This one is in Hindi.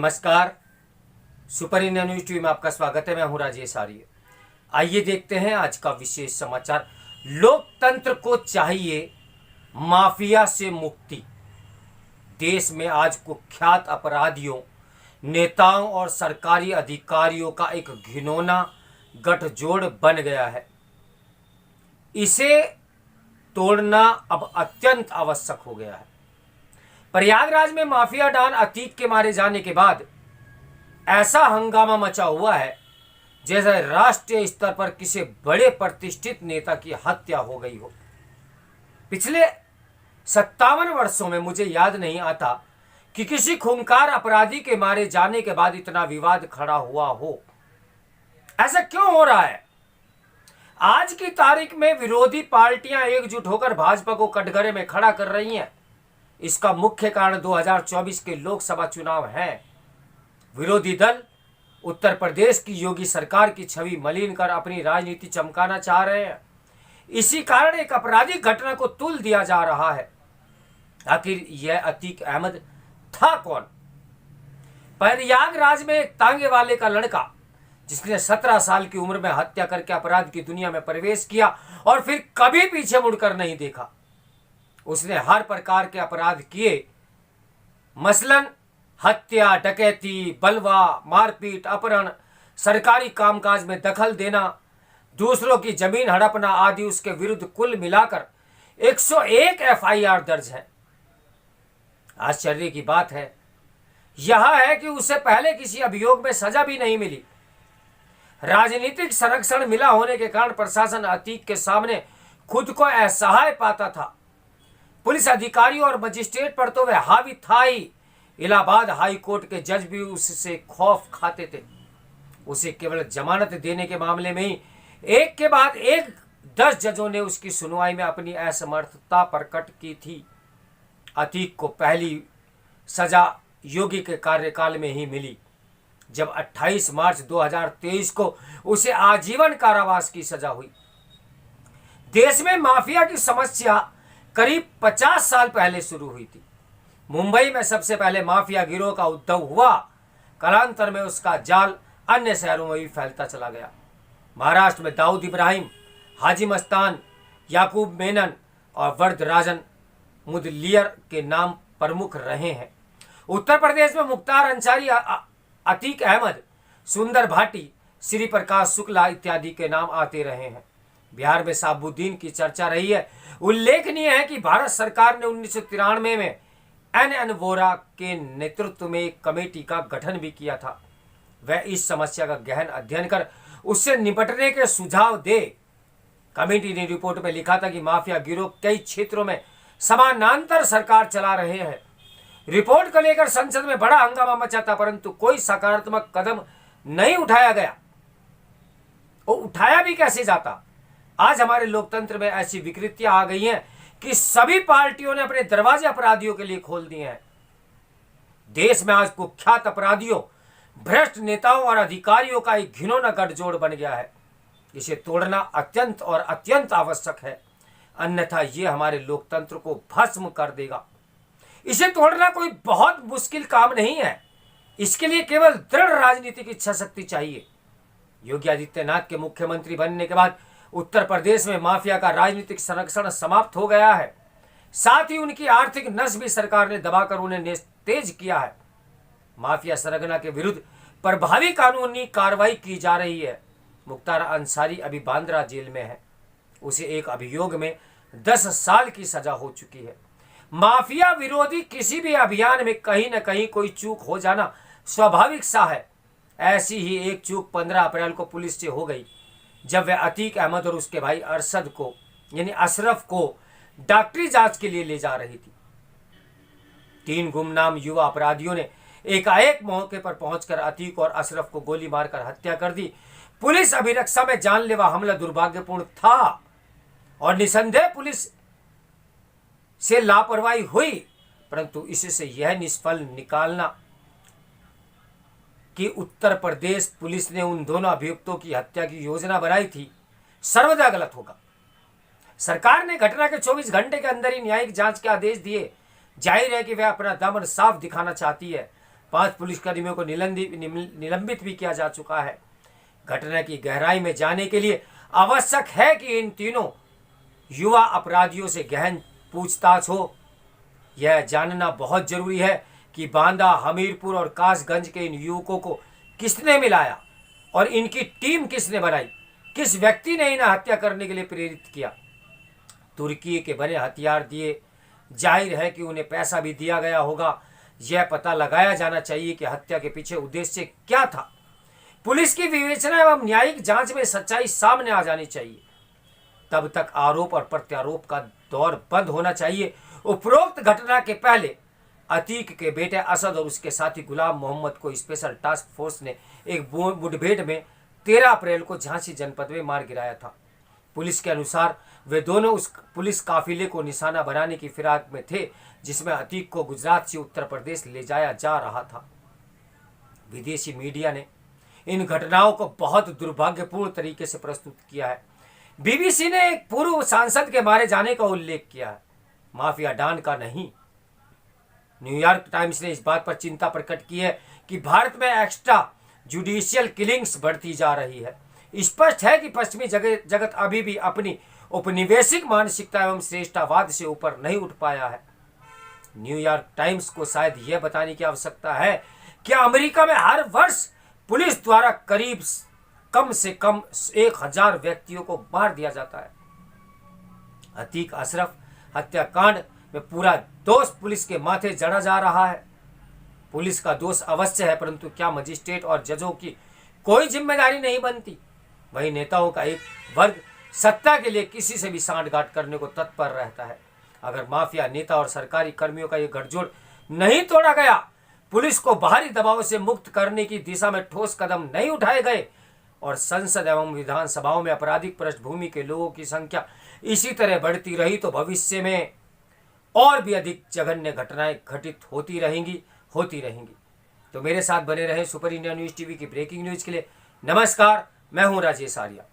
नमस्कार। सुपर इंडिया न्यूज टीवी में आपका स्वागत है। मैं हूं राजेश आर्य। आइए देखते हैं आज का विशेष समाचार। लोकतंत्र को चाहिए माफिया से मुक्ति। देश में आज कुख्यात अपराधियों, नेताओं और सरकारी अधिकारियों का एक घिनौना गठजोड़ बन गया है। इसे तोड़ना अब अत्यंत आवश्यक हो गया है। प्रयागराज में माफिया डॉन अतीक के मारे जाने के बाद ऐसा हंगामा मचा हुआ है जैसे राष्ट्रीय स्तर पर किसी बड़े प्रतिष्ठित नेता की हत्या हो गई हो। पिछले 57 वर्षों में मुझे याद नहीं आता कि किसी खूंखार अपराधी के मारे जाने के बाद इतना विवाद खड़ा हुआ हो। ऐसा क्यों हो रहा है? आज की तारीख में विरोधी पार्टियां एकजुट होकर भाजपा को कटघरे में खड़ा कर रही हैं। इसका मुख्य कारण 2024 के लोकसभा चुनाव हैं। विरोधी दल उत्तर प्रदेश की योगी सरकार की छवि मलिन कर अपनी राजनीति चमकाना चाह रहे हैं। इसी कारण एक आपराधिक घटना को तुल दिया जा रहा है। आखिर यह अतीक अहमद था कौन? प्रयागराज में एक तांगे वाले का लड़का जिसने 17 साल की उम्र में हत्या करके अपराध की दुनिया में प्रवेश किया और फिर कभी पीछे मुड़कर नहीं देखा। उसने हर प्रकार के अपराध किए, मसलन हत्या, डकैती, बलवा, मारपीट, अपहरण, सरकारी कामकाज में दखल देना, दूसरों की जमीन हड़पना आदि। उसके विरुद्ध कुल मिलाकर 101 एफआईआर दर्ज है। आश्चर्य की बात है यह है कि उसे पहले किसी अभियोग में सजा भी नहीं मिली। राजनीतिक संरक्षण मिला होने के कारण प्रशासन अतीक के सामने खुद को असहाय पाता था। पुलिस अधिकारियों और मजिस्ट्रेट पर तो वह हावी था ही। इलाहाबाद हाई कोर्ट के जज भी उससे खौफ खाते थे। उसे केवल जमानत देने के मामले में ही एक के बाद एक 10 जजों ने उसकी सुनवाई में अपनी असमर्थता प्रकट की थी। अतीक को पहली सजा योगी के कार्यकाल में ही मिली, जब 28 मार्च 2023 को उसे आजीवन कारावास की सजा हुई। देश में माफिया की समस्या करीब 50 साल पहले शुरू हुई थी। मुंबई में सबसे पहले माफिया गिरोह का उद्भव हुआ। कालांतर में उसका जाल अन्य शहरों में भी फैलता चला गया। महाराष्ट्र में दाऊद इब्राहिम, हाजी मस्तान, याकूब मेनन और वरदराजन मुदलियर के नाम प्रमुख रहे हैं। उत्तर प्रदेश में मुख्तार अंसारी, अतीक अहमद, सुंदर भाटी, श्री प्रकाश शुक्ला इत्यादि के नाम आते रहे हैं। बिहार में साबुद्दीन की चर्चा रही है। उल्लेखनीय है कि भारत सरकार ने 1993 में एन वोरा के नेतृत्व में एक कमेटी का गठन भी किया था। वह इस समस्या का गहन अध्ययन कर उससे निपटने के सुझाव दे। कमेटी ने रिपोर्ट में लिखा था कि माफिया गिरोह कई क्षेत्रों में समानांतर सरकार चला रहे हैं। रिपोर्ट को लेकर संसद में बड़ा हंगामा मचा था, परंतु कोई सकारात्मक कदम नहीं उठाया गया। वो उठाया भी कैसे जाता? आज हमारे लोकतंत्र में ऐसी विकृतियां आ गई हैं कि सभी पार्टियों ने अपने दरवाजे अपराधियों के लिए खोल दिए हैं। देश में आज कुख्यात अपराधियों, भ्रष्ट नेताओं और अधिकारियों का एक घिनौना गठजोड़ बन गया है। इसे तोड़ना अत्यंत और अत्यंत आवश्यक है, अन्यथा ये हमारे लोकतंत्र को भस्म कर देगा। इसे तोड़ना कोई बहुत मुश्किल काम नहीं है। इसके लिए केवल दृढ़ राजनीतिक इच्छा शक्ति चाहिए। योगी आदित्यनाथ के मुख्यमंत्री बनने के बाद उत्तर प्रदेश में माफिया का राजनीतिक संरक्षण समाप्त हो गया है। साथ ही उनकी आर्थिक नस भी सरकार ने दबाकर उन्हें निस्तेज किया है। माफिया सरगना के विरुद्ध प्रभावी कानूनी कार्रवाई की जा रही है। मुख्तार अंसारी अभी बांद्रा जेल में है। उसे एक अभियोग में 10 साल की सजा हो चुकी है। माफिया विरोधी किसी भी अभियान में कहीं न कहीं कोई चूक हो जाना स्वाभाविक सा है। ऐसी ही एक चूक 15 अप्रैल को पुलिस से हो गई, जब वह अतीक अहमद और उसके भाई अरशद को यानी अशरफ को डॉक्टरी जांच के लिए ले जा रही थी। 3 गुमनाम युवा अपराधियों ने एकाएक मौके पर पहुंचकर अतीक और अशरफ को गोली मारकर हत्या कर दी। पुलिस अभिरक्षा में जानलेवा हमला दुर्भाग्यपूर्ण था और निसंदेह पुलिस से लापरवाही हुई, परंतु इससे यह निष्फल निकालना कि उत्तर प्रदेश पुलिस ने उन दोनों अभियुक्तों की हत्या की योजना बनाई थी, सर्वदा गलत होगा। सरकार ने घटना के 24 घंटे के अंदर ही न्यायिक जांच के आदेश दिए। जाहिर है कि वह अपना दामन साफ दिखाना चाहती है। 5 पुलिसकर्मियों को निलंबित भी किया जा चुका है। घटना की गहराई में जाने के लिए आवश्यक है कि इन तीनों युवा अपराधियों से गहन पूछताछ हो। यह जानना बहुत जरूरी है कि बांदा, हमीरपुर और कासगंज के इन युवकों को किसने मिलाया और इनकी टीम किसने बनाई, किस व्यक्ति ने इन्हें हत्या करने के लिए प्रेरित किया। तुर्की के बने हथियार दिए, जाहिर है कि उन्हें पैसा भी दिया गया होगा। यह पता लगाया जाना चाहिए कि हत्या के पीछे उद्देश्य क्या था। पुलिस की विवेचना एवं न्यायिक जांच में सच्चाई सामने आ जानी चाहिए। तब तक आरोप और प्रत्यारोप का दौर बंद होना चाहिए। उपरोक्त घटना के पहले अतीक के बेटे असद और उसके साथी गुलाम मोहम्मद को स्पेशल टास्क फोर्स ने एक मुठभेड़ में 13 अप्रैल को झांसी जनपद में मार गिराया था। पुलिस के अनुसार वे दोनों उस पुलिस काफिले को निशाना बनाने की फिराक में थे जिसमें अतीक को गुजरात से उत्तर प्रदेश ले जाया जा रहा था। विदेशी मीडिया ने इन घटनाओं को बहुत दुर्भाग्यपूर्ण तरीके से प्रस्तुत किया है। बीबीसी ने एक पूर्व सांसद के मारे जाने का उल्लेख किया है, माफिया डॉन का नहीं। न्यूयॉर्क टाइम्स ने इस बात पर चिंता प्रकट की है कि भारत में एक्स्ट्रा जुडिशियल किलिंग्स बढ़ती जा रही है। स्पष्ट है कि पश्चिमी जगत अभी भी अपनी औपनिवेशिक मानसिकता एवं श्रेष्ठतावाद से ऊपर नहीं उठ पाया है। न्यूयॉर्क टाइम्स को शायद यह बताने की आवश्यकता है कि अमेरिका में हर वर्ष पुलिस द्वारा करीब कम से कम 1000 व्यक्तियों को मार दिया जाता है। अतीक अशरफ हत्याकांड में पूरा दोष पुलिस के माथे जड़ा जा रहा है। पुलिस का दोष अवश्य है, परंतु क्या मजिस्ट्रेट और जजों की कोई जिम्मेदारी नहीं बनती? वही नेताओं का एक वर्ग सत्ता के लिए किसी से भी सांठगांठ करने को तत्पर रहता है। अगर माफिया नेता और सरकारी कर्मियों का ये गठजोड़ नहीं तोड़ा गया, पुलिस को बाहरी दबाव से मुक्त करने की दिशा में ठोस कदम नहीं उठाए गए और संसद एवं विधानसभाओं में आपराधिक पृष्ठभूमि के लोगों की संख्या इसी तरह बढ़ती रही तो भविष्य में और भी अधिक जघन्य घटनाएं घटित होती रहेंगी। तो मेरे साथ बने रहे सुपर इंडिया न्यूज टीवी की ब्रेकिंग न्यूज के लिए। नमस्कार, मैं हूं राजेश आर्या।